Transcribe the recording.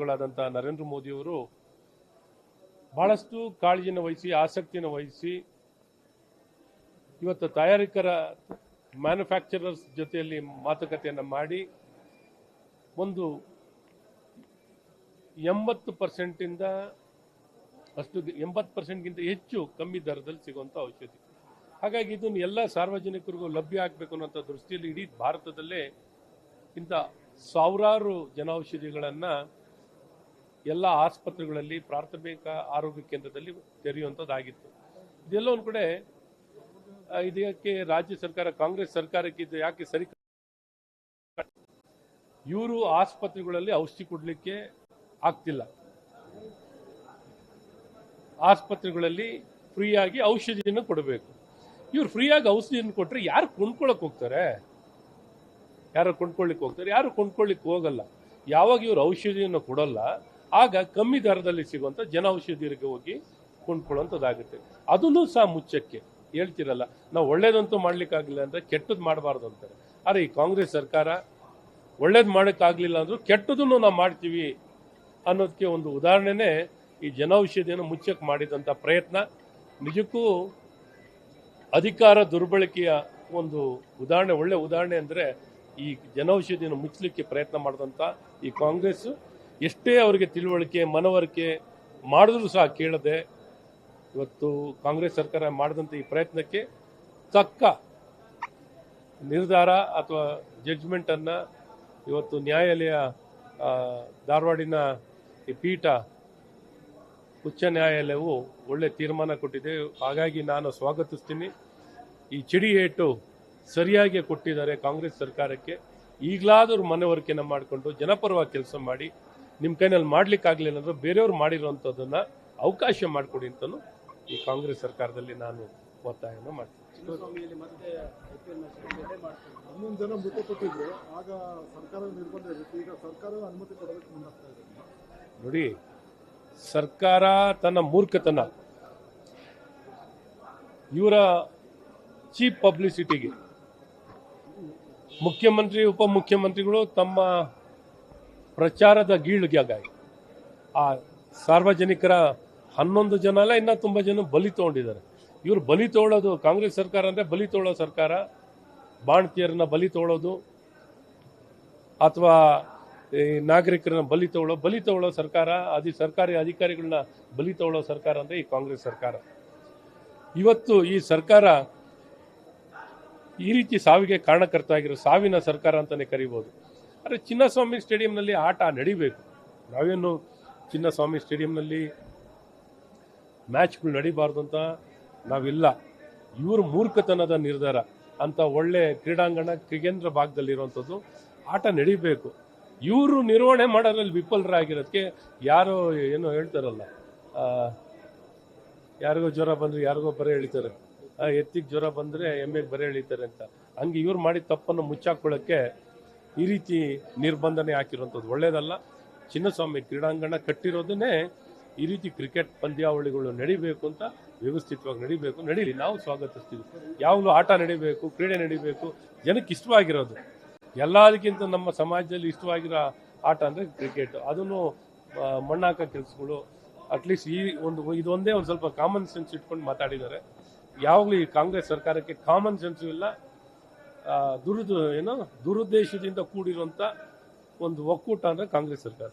ಪ್ರಧಾನಮಂತ್ರಿಗಳಾದಂಥ ನರೇಂದ್ರ ಮೋದಿಯವರು ಬಹಳಷ್ಟು ಕಾಳಜಿಯನ್ನು ವಹಿಸಿ ಆಸಕ್ತಿಯನ್ನು ವಹಿಸಿ ಇವತ್ತು ತಯಾರಕರ ಮ್ಯಾನುಫ್ಯಾಕ್ಚರರ್ಸ್ ಜೊತೆಯಲ್ಲಿ ಮಾತುಕತೆಯನ್ನು ಮಾಡಿ ಒಂದು 80%ಇಂದ ಅಷ್ಟು 80%ಗಿಂತ ಹೆಚ್ಚು ಕಮ್ಮಿ ದರದಲ್ಲಿ ಸಿಗುವಂಥ ಔಷಧಿ. ಹಾಗಾಗಿ ಇದನ್ನು ಎಲ್ಲ ಸಾರ್ವಜನಿಕರಿಗೂ ಲಭ್ಯ ಆಗಬೇಕು ಅನ್ನೋಂಥ ದೃಷ್ಟಿಯಲ್ಲಿ ಇಡೀ ಭಾರತದಲ್ಲೇ ಇಂಥ ಸಾವಿರಾರು ಜನೌಷಧಿಗಳನ್ನು ಎಲ್ಲ ಆಸ್ಪತ್ರೆಗಳಲ್ಲಿ ಪ್ರಾಥಮಿಕ ಆರೋಗ್ಯ ಕೇಂದ್ರದಲ್ಲಿ ತೆರೆಯುವಂಥದ್ದಾಗಿತ್ತು. ಇದೆಲ್ಲ ಒಂದು ಕಡೆ ಇದಕ್ಕೆ ರಾಜ್ಯ ಸರ್ಕಾರ ಕಾಂಗ್ರೆಸ್ ಸರ್ಕಾರಕ್ಕೆ ಇದು ಯಾಕೆ ಸರಿ, ಇವರು ಆಸ್ಪತ್ರೆಗಳಲ್ಲಿ ಔಷಧಿ ಕೊಡಲಿಕ್ಕೆ ಆಗ್ತಿಲ್ಲ, ಆಸ್ಪತ್ರೆಗಳಲ್ಲಿ ಫ್ರೀಯಾಗಿ ಔಷಧಿಯನ್ನು ಕೊಡಬೇಕು. ಇವ್ರು ಫ್ರೀಯಾಗಿ ಔಷಧಿಯನ್ನು ಕೊಟ್ಟರೆ ಯಾರು ಕೊಂಡ್ಕೊಳ್ಳೋಕೆ ಹೋಗ್ತಾರೆ? ಯಾರು ಕೊಂಡ್ಕೊಳ್ಳಿಕ್ಕೆ ಹೋಗ್ತಾರೆ? ಯಾರು ಕೊಂಡ್ಕೊಳ್ಳಿಕ್ಕೆ ಹೋಗಲ್ಲ. ಯಾವಾಗ ಇವರು ಔಷಧಿಯನ್ನು ಕೊಡಲ್ಲ ಆಗ ಕಮ್ಮಿ ದರದಲ್ಲಿ ಸಿಗುವಂಥ ಜನೌಷಧಿಗೆ ಹೋಗಿ ಕೊಂಡ್ಕೊಳ್ಳೋಂಥದ್ದಾಗುತ್ತೆ. ಅದನ್ನು ಸಹ ಮುಚ್ಚಕ್ಕೆ ಹೇಳ್ತಿರಲ್ಲ, ನಾವು ಒಳ್ಳೇದಂತೂ ಮಾಡ್ಲಿಕ್ಕಾಗಲಿಲ್ಲ ಅಂದರೆ ಕೆಟ್ಟದ್ದು ಮಾಡಬಾರ್ದು ಅಂತಾರೆ. ಆದರೆ ಈ ಕಾಂಗ್ರೆಸ್ ಸರ್ಕಾರ ಒಳ್ಳೇದು ಮಾಡೋಕ್ಕಾಗಲಿಲ್ಲ ಅಂದರೂ ಕೆಟ್ಟದನ್ನು ನಾವು ಮಾಡ್ತೀವಿ ಅನ್ನೋದಕ್ಕೆ ಒಂದು ಉದಾಹರಣೆನೇ ಈ ಜನೌಷಧಿಯನ್ನು ಮುಚ್ಚಕ್ಕೆ ಮಾಡಿದಂಥ ಪ್ರಯತ್ನ. ನಿಜಕ್ಕೂ ಅಧಿಕಾರ ದುರ್ಬಳಕೆಯ ಒಂದು ಉದಾಹರಣೆ, ಒಳ್ಳೆ ಉದಾಹರಣೆ ಅಂದರೆ ಈ ಜನೌಷಧಿಯನ್ನು ಮುಚ್ಚಲಿಕ್ಕೆ ಪ್ರಯತ್ನ ಮಾಡಿದಂಥ ಈ ಕಾಂಗ್ರೆಸ್ ಎಷ್ಟೇ ಅವರಿಗೆ ತಿಳುವಳಿಕೆ ಮನವರಿಕೆ ಮಾಡಿದ್ರೂ ಸಹ ಕೇಳದೆ ಇವತ್ತು ಕಾಂಗ್ರೆಸ್ ಸರ್ಕಾರ ಮಾಡಿದಂಥ ಈ ಪ್ರಯತ್ನಕ್ಕೆ ತಕ್ಕ ನಿರ್ಧಾರ ಅಥವಾ ಜಡ್ಜ್ಮೆಂಟನ್ನು ಇವತ್ತು ನ್ಯಾಯಾಲಯ ಧಾರವಾಡಿನ ಈ ಪೀಠ ಉಚ್ಚ ನ್ಯಾಯಾಲಯವು ಒಳ್ಳೆ ತೀರ್ಮಾನ ಕೊಟ್ಟಿದೆ. ಹಾಗಾಗಿ ನಾನು ಸ್ವಾಗತಿಸ್ತೀನಿ. ಈ ಚಿಡಿ ಏಟು ಸರಿಯಾಗಿ ಕೊಟ್ಟಿದ್ದಾರೆ ಕಾಂಗ್ರೆಸ್ ಸರ್ಕಾರಕ್ಕೆ. ಈಗಲಾದರೂ ಮನವರಿಕೆಯನ್ನು ಮಾಡಿಕೊಂಡು ಜನಪರವಾಗಿ ಕೆಲಸ ಮಾಡಿ, ನಿಮ್ಮ ಕೈನಲ್ಲಿ ಮಾಡ್ಲಿಕ್ಕಾಗಲಿಲ್ಲ ಅಂದ್ರೆ ಬೇರೆಯವ್ರು ಮಾಡಿರೋಂಥದ್ದನ್ನು ಅವಕಾಶ ಮಾಡಿಕೊಡಿ ಅಂತಲೂ ಈ ಕಾಂಗ್ರೆಸ್ ಸರ್ಕಾರದಲ್ಲಿ ನಾನು ಒತ್ತಾಯವನ್ನು ಮಾಡ್ತೀನಿ. 11 ಜನ ಮೃತಪಟ್ಟಿದ್ರು, ಆಗ ಸರ್ಕಾರ ನಿರ್ಬಂಧ ಇರುತ್ತೆ, ಈಗ ಸರ್ಕಾರ ಅನುಮತಿ ಕೊಡೋದಕ್ಕೆ ಮುಂದಾಗ್ತಾ ಇದೆ. ನೋಡಿ, ಸರ್ಕಾರ ತನ್ನ ಮೂರ್ಖತನ, ಇವರ ಚೀಪ್ ಪಬ್ಲಿಸಿಟಿಗೆ ಮುಖ್ಯಮಂತ್ರಿ ಉಪಮುಖ್ಯಮಂತ್ರಿಗಳು ತಮ್ಮ ಪ್ರಚಾರದ ಗೀಳುಗಾಗಿ ಆ ಸಾರ್ವಜನಿಕರ 11 ಜನ ಅಲ್ಲ ಇನ್ನೂ ತುಂಬ ಜನ ಬಲಿ ತೊಗೊಂಡಿದ್ದಾರೆ. ಇವರು ಬಲಿ ತೊಗೊಳ್ಳೋದು, ಕಾಂಗ್ರೆಸ್ ಸರ್ಕಾರ ಅಂದರೆ ಬಲಿ ತೊಗೊಳ್ಳೋ ಸರ್ಕಾರ. ಬಾಣತಿಯರನ್ನ ಬಲಿ ತೊಗೊಳ್ಳೋದು ಅಥವಾ ನಾಗರಿಕರನ್ನ ಬಲಿ ತೊಗೊಳ್ಳೋ ಸರ್ಕಾರ, ಸರ್ಕಾರಿ ಅಧಿಕಾರಿಗಳನ್ನ ಬಲಿ ತೊಗೊಳ್ಳೋ ಸರ್ಕಾರ ಅಂದರೆ ಈ ಕಾಂಗ್ರೆಸ್ ಸರ್ಕಾರ. ಇವತ್ತು ಈ ಸರ್ಕಾರ ಈ ರೀತಿ ಸಾವಿಗೆ ಕಾರಣಕರ್ತ ಆಗಿರೋ ಸಾವಿನ ಸರ್ಕಾರ ಅಂತಲೇ ಕರಿಬೋದು. ಆದರೆ ಚಿನ್ನಸ್ವಾಮಿ ಸ್ಟೇಡಿಯಂನಲ್ಲಿ ಆಟ ನಡಿಬೇಕು. ನಾವೇನು ಚಿನ್ನಸ್ವಾಮಿ ಸ್ಟೇಡಿಯಂನಲ್ಲಿ ಮ್ಯಾಚ್ಗಳು ನಡಿಬಾರ್ದು ಅಂತ ನಾವಿಲ್ಲ. ಇವರು ಮೂರ್ಖತನದ ನಿರ್ಧಾರ. ಅಂತ ಒಳ್ಳೆ ಕ್ರೀಡಾಂಗಣ ಕೇಂದ್ರ ಭಾಗದಲ್ಲಿರುವಂಥದ್ದು ಆಟ ನಡಿಬೇಕು. ಇವರು ನಿರ್ವಹಣೆ ಮಾಡೋದ್ರಲ್ಲಿ ವಿಫಲರಾಗಿರೋದಕ್ಕೆ ಯಾರೋ ಏನೋ ಹೇಳ್ತಾರಲ್ಲ, ಯಾರಿಗೋ ಜ್ವರ ಬಂದರೆ ಯಾರಿಗೋ ಬರೆ ಎಳಿತಾರೆ, ಎತ್ತಿಗೆ ಜ್ವರ ಬಂದರೆ ಎಮ್ಮೆಗೆ ಬರೆ ಎಳಿತಾರೆ ಅಂತ. ಹಂಗೆ ಇವ್ರು ಮಾಡಿದ ತಪ್ಪನ್ನು ಮುಚ್ಚಾಕೊಳ್ಳೋಕ್ಕೆ ಈ ರೀತಿ ನಿರ್ಬಂಧನೆ ಹಾಕಿರುವಂಥದ್ದು ಒಳ್ಳೆಯದಲ್ಲ. ಚಿನ್ನಸ್ವಾಮಿ ಕ್ರೀಡಾಂಗಣ ಕಟ್ಟಿರೋದನ್ನೇ ಈ ರೀತಿ ಕ್ರಿಕೆಟ್ ಪಂದ್ಯಾವಳಿಗಳು ನಡಿಬೇಕು ಅಂತ ವ್ಯವಸ್ಥಿತವಾಗಿ ನಡಿಬೇಕು. ನಡೀಲಿ, ನಾವು ಸ್ವಾಗತಿಸ್ತೀವಿ. ಯಾವಾಗಲೂ ಆಟ ನಡಿಬೇಕು, ಕ್ರೀಡೆ ನಡಿಬೇಕು, ಜನಕ್ಕೆ ಇಷ್ಟವಾಗಿರೋದು. ಎಲ್ಲದಕ್ಕಿಂತ ನಮ್ಮ ಸಮಾಜದಲ್ಲಿ ಇಷ್ಟವಾಗಿರೋ ಆಟ ಅಂದರೆ ಕ್ರಿಕೆಟ್. ಅದನ್ನು ಮಣ್ಣಾಕ ಕೆಲಸಗಳು ಅಟ್ಲೀಸ್ಟ್ ಇದೊಂದೇ ಒಂದು ಸ್ವಲ್ಪ ಕಾಮನ್ ಸೆನ್ಸ್ ಇಟ್ಕೊಂಡು ಮಾತಾಡಿದ್ದಾರೆ. ಯಾವಾಗಲೂ ಈ ಕಾಂಗ್ರೆಸ್ ಸರ್ಕಾರಕ್ಕೆ ಕಾಮನ್ ಸೆನ್ಸು ಇಲ್ಲ. ದುರುದ್ದೇಶದಿಂದ ಕೂಡಿರುವಂಥ ಒಂದು ಒಕ್ಕೂಟ ಅಂದರೆ ಕಾಂಗ್ರೆಸ್ ಸರ್ಕಾರ.